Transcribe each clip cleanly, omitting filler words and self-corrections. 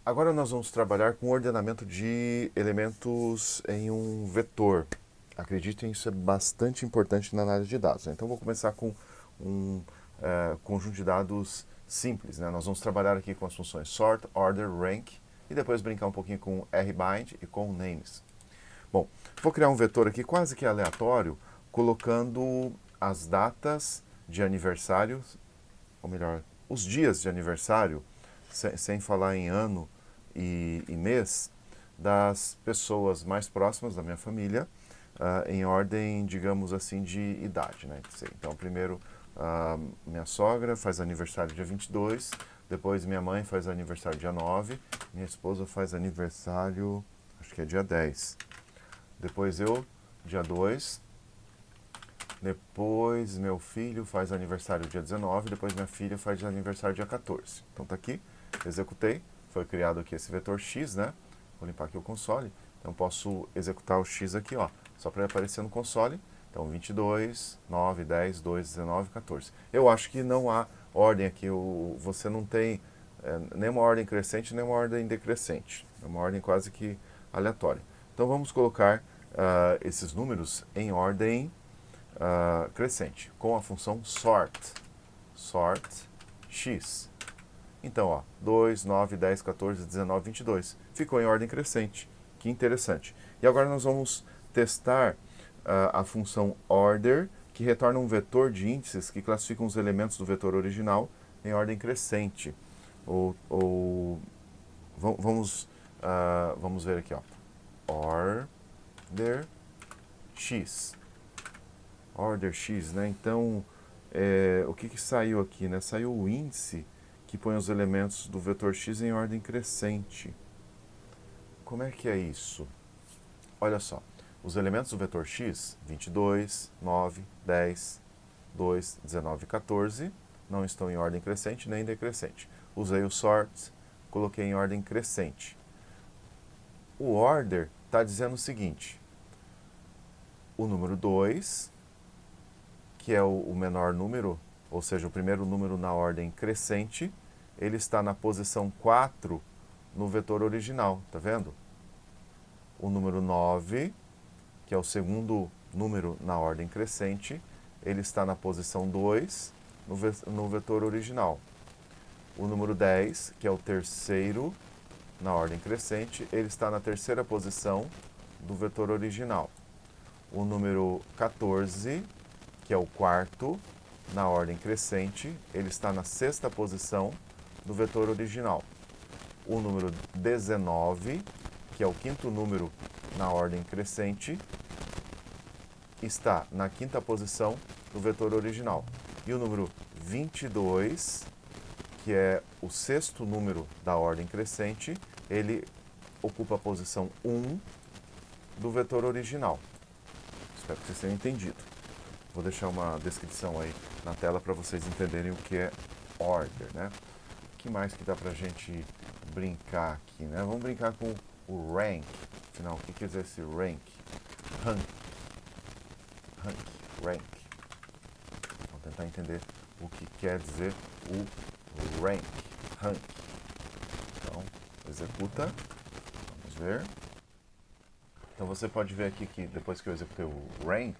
Agora nós vamos trabalhar com o ordenamento de elementos em um vetor. Acreditem, isso é bastante importante na análise de dados, né? Então vou começar com um conjunto de dados simples, né? Nós vamos trabalhar aqui com as funções sort, order, rank e depois brincar um pouquinho com rbind e com names. Bom, vou criar um vetor aqui quase que aleatório, colocando as datas de aniversário, ou melhor, os dias de aniversário, sem falar em ano e mês, das pessoas mais próximas da minha família, em ordem, digamos assim, de idade, né? Então, primeiro, minha sogra faz aniversário dia 22, depois minha mãe faz aniversário dia 9, minha esposa faz aniversário, acho que é dia 10. Depois eu, dia 2, depois meu filho faz aniversário dia 19, depois minha filha faz aniversário dia 14. Então tá aqui, executei, foi criado aqui esse vetor x, né? Vou limpar aqui o console. Então posso executar o x aqui, ó, só para ele aparecer no console. Então 22, 9, 10, 2, 19, 14. Eu acho que não há ordem aqui, você não tem nem uma ordem crescente, nem uma ordem decrescente. É uma ordem quase que aleatória. Então vamos colocar esses números em ordem crescente, com a função sort. Sort x. Então, ó, 2, 9, 10, 14, 19, 22. Ficou em ordem crescente. Que interessante. E agora nós vamos testar a função order, que retorna um vetor de índices que classificam os elementos do vetor original em ordem crescente. Vamos ver aqui, ó. Order x. Order x, né? Então, o que saiu aqui, né? Saiu o índice que põe os elementos do vetor x em ordem crescente. Como é que é isso? Olha só, os elementos do vetor x, 22, 9, 10, 2, 19 e 14, não estão em ordem crescente nem decrescente. Usei o sort, coloquei em ordem crescente. O order está dizendo o seguinte: o número 2, que é o menor número, ou seja, o primeiro número na ordem crescente, ele está na posição 4 no vetor original, tá vendo? O número 9, que é o segundo número na ordem crescente, ele está na posição 2 no vetor original. O número 10, que é o terceiro na ordem crescente, ele está na terceira posição do vetor original. O número 14, que é o quarto na ordem crescente, ele está na sexta posição do vetor original. O número 19, que é o quinto número na ordem crescente, está na quinta posição do vetor original. E o número 22, que é o sexto número da ordem crescente, ele ocupa a posição 1 do vetor original. Espero que vocês tenham entendido. Vou deixar uma descrição aí na tela para vocês entenderem o que é order, né? O que mais que dá pra gente brincar aqui, né? Vamos brincar com o rank. Afinal, o que quer dizer esse rank? Rank. Rank. Vamos tentar entender o que quer dizer o rank. Rank. Então, executa. Vamos ver. Então você pode ver aqui que depois que eu executei o rank,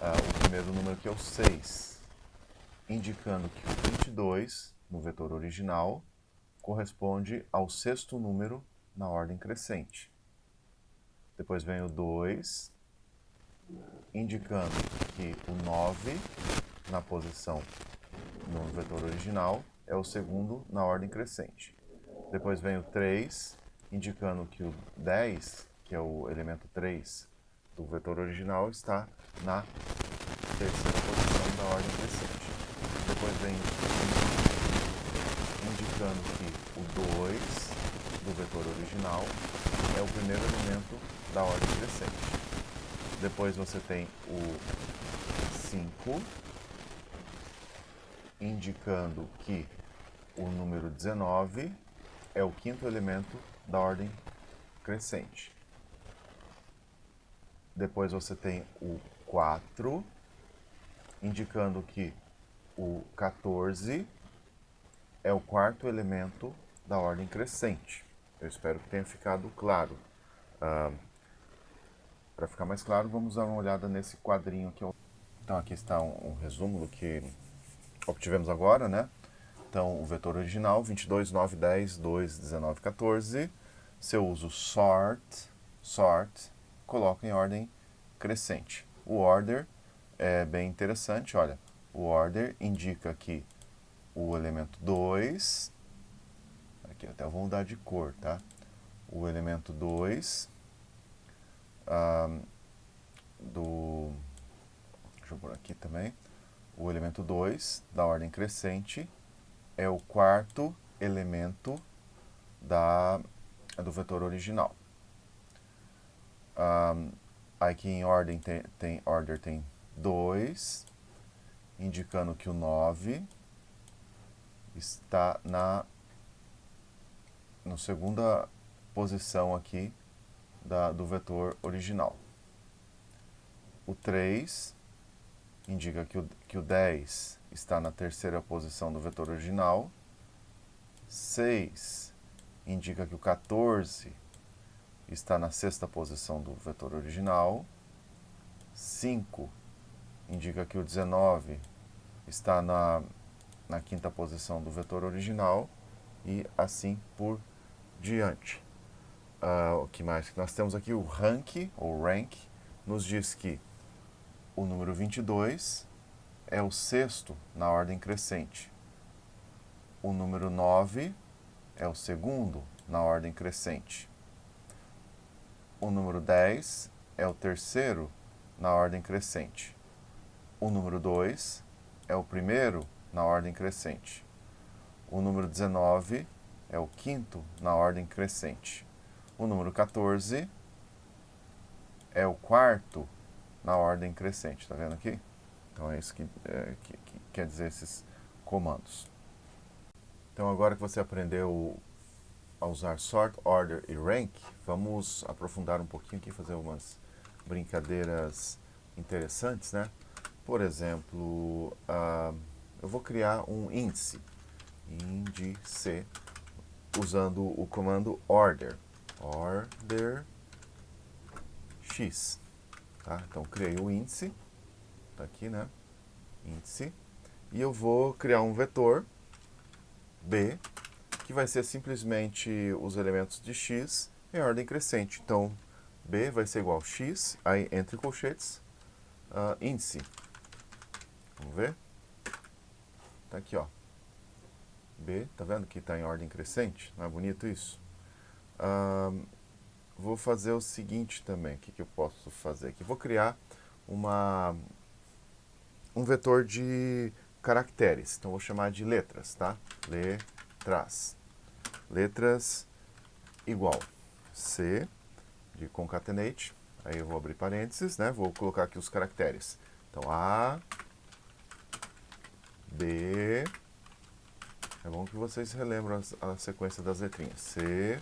o primeiro número aqui é o 6, indicando que o 22, no vetor original, corresponde ao sexto número na ordem crescente. Depois vem o 2, indicando que o 9, na posição no vetor original, é o segundo na ordem crescente. Depois vem o 3, indicando que o 10, que é o elemento 3 do vetor original, está na terceira posição da ordem crescente. Depois vem o 5, indicando que o 2 do vetor original é o primeiro elemento da ordem crescente. Depois você tem o 5, indicando que o número 19 é o quinto elemento da ordem crescente. Depois você tem o 4, indicando que o 14 é o quarto elemento da ordem crescente. Eu espero que tenha ficado claro. Para ficar mais claro, vamos dar uma olhada nesse quadrinho aqui. Então aqui está um resumo do que obtivemos agora, né? Então o vetor original 22, 9, 10, 2, 19, 14. Se eu uso sort, coloca em ordem crescente. O order é bem interessante, olha. O order indica que o elemento 2, aqui até vou mudar de cor, tá? O elemento 2 deixa eu pôr aqui também. O elemento 2 da ordem crescente é o quarto elemento do vetor original. Aqui em ordem order tem 2, indicando que o 9 está na segunda posição aqui do vetor original. O 3 indica que o 10 está na terceira posição do vetor original. 6 indica que o 14 está na sexta posição do vetor original. 5 indica que o 19 está na quinta posição do vetor original e assim por diante. O que mais? Nós temos aqui o rank, ou rank, nos diz que o número 22 é o sexto na ordem crescente. O número 9 é o segundo na ordem crescente. O número 10 é o terceiro na ordem crescente. O número 2 é o primeiro na ordem crescente. O número 19 é o quinto na ordem crescente. O número 14 é o quarto na ordem crescente, tá vendo aqui? Então é isso que quer dizer esses comandos. Então agora que você aprendeu a usar sort, order e rank, vamos aprofundar um pouquinho aqui, fazer umas brincadeiras interessantes, né? Por exemplo, eu vou criar um índice usando o comando order x. Tá? Então criei o índice, tá aqui, né? Índice, e eu vou criar um vetor b que vai ser simplesmente os elementos de x em ordem crescente. Então b vai ser igual a x, aí entre colchetes, índice. Vamos ver? Tá aqui, ó. B, tá vendo que está em ordem crescente? Não é bonito isso? Vou fazer o seguinte também. O que eu posso fazer aqui? Vou criar um vetor de caracteres. Então vou chamar de letras, tá? Letras. Letras igual C de concatenate. Aí eu vou abrir parênteses, né? Vou colocar aqui os caracteres. Então A, B. É bom que vocês relembram a sequência das letrinhas. C,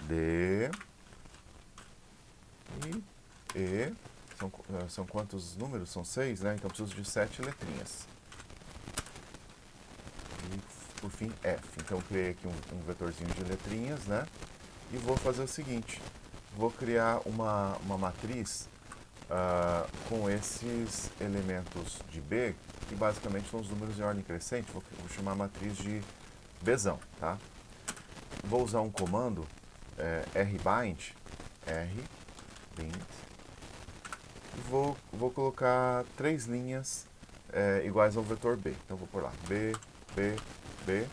D e E. São quantos números? São 6, né? Então eu preciso de 7 letrinhas. E por fim F. Então eu criei aqui um vetorzinho de letrinhas, né? E vou fazer o seguinte. Vou criar uma matriz com esses elementos de B, que basicamente são os números em ordem crescente. Vou chamar a matriz de Bzão, tá? Vou usar um comando rbind, e vou colocar 3 linhas iguais ao vetor B. Então vou pôr lá B, B, B,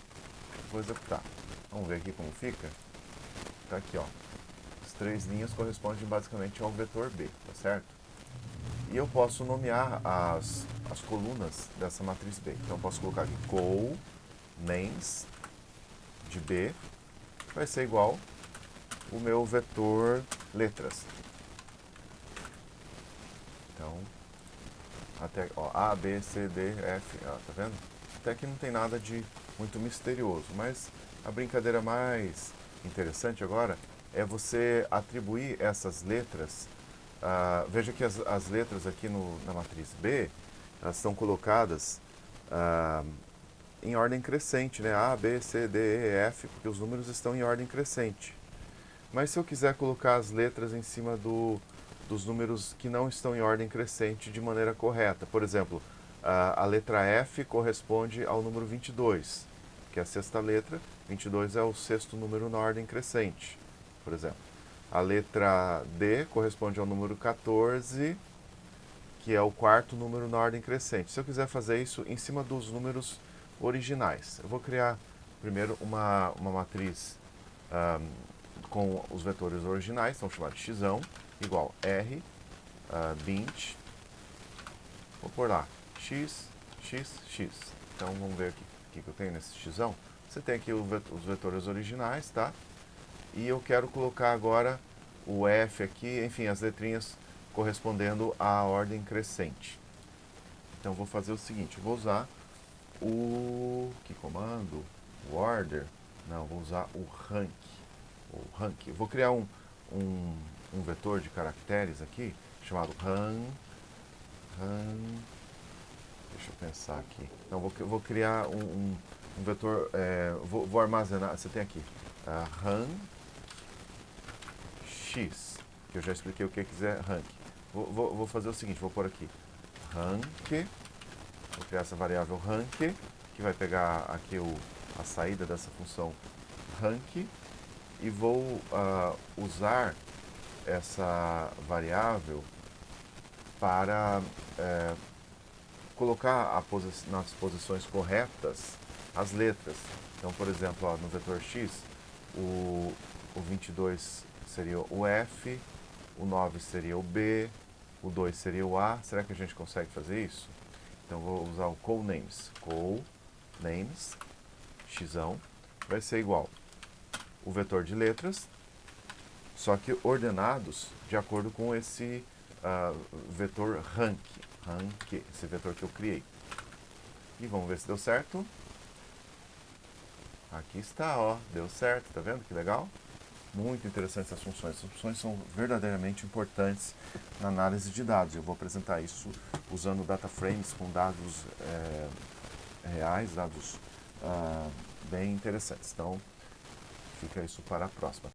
vou executar. Vamos ver aqui como fica. Tá aqui, ó. As 3 linhas correspondem basicamente ao vetor B, tá certo? E eu posso nomear as colunas dessa matriz B. Então eu posso colocar aqui names de B vai ser igual o meu vetor letras. Então, até ó, A, B, C, D, F, ó, tá vendo? Até que não tem nada de muito misterioso, mas a brincadeira mais interessante agora é você atribuir essas letras. Veja que as letras aqui na matriz B, elas estão colocadas em ordem crescente, né? A, B, C, D, E, F, porque os números estão em ordem crescente. Mas se eu quiser colocar as letras em cima dos números que não estão em ordem crescente de maneira correta, por exemplo, a letra F corresponde ao número 22, que é a sexta letra, 22 é o sexto número na ordem crescente, por exemplo. A letra D corresponde ao número 14, que é o quarto número na ordem crescente. Se eu quiser fazer isso em cima dos números originais, eu vou criar primeiro uma matriz com os vetores originais, então chamado de x, igual R, bint, vou pôr lá, x, x, x. Então vamos ver aqui o que eu tenho nesse x. Você tem aqui os vetores originais, tá? E eu quero colocar agora o F aqui, enfim, as letrinhas correspondendo à ordem crescente. Então vou fazer o seguinte, eu vou usar que comando? O order? Não, vou usar o rank. Eu vou criar um vetor de caracteres aqui, chamado deixa eu pensar aqui. Então eu vou criar um vetor, vou armazenar, você tem aqui, ran x, que eu já expliquei o que quiser rank. Vou fazer o seguinte, vou pôr aqui rank, vou criar essa variável rank, que vai pegar aqui a saída dessa função rank, e vou usar essa variável para colocar nas posições corretas as letras. Então, por exemplo, no vetor x, o 22 seria o F, o 9 seria o B, o 2 seria o A. Será que a gente consegue fazer isso? Então, vou usar o callnames. Callnames, x, vai ser igual o vetor de letras, só que ordenados de acordo com esse vetor rank, esse vetor que eu criei. E vamos ver se deu certo. Aqui está, ó, deu certo, tá vendo que legal? Muito interessantes essas funções. Essas funções são verdadeiramente importantes na análise de dados. Eu vou apresentar isso usando data frames com dados reais, dados bem interessantes. Então, fica isso para a próxima.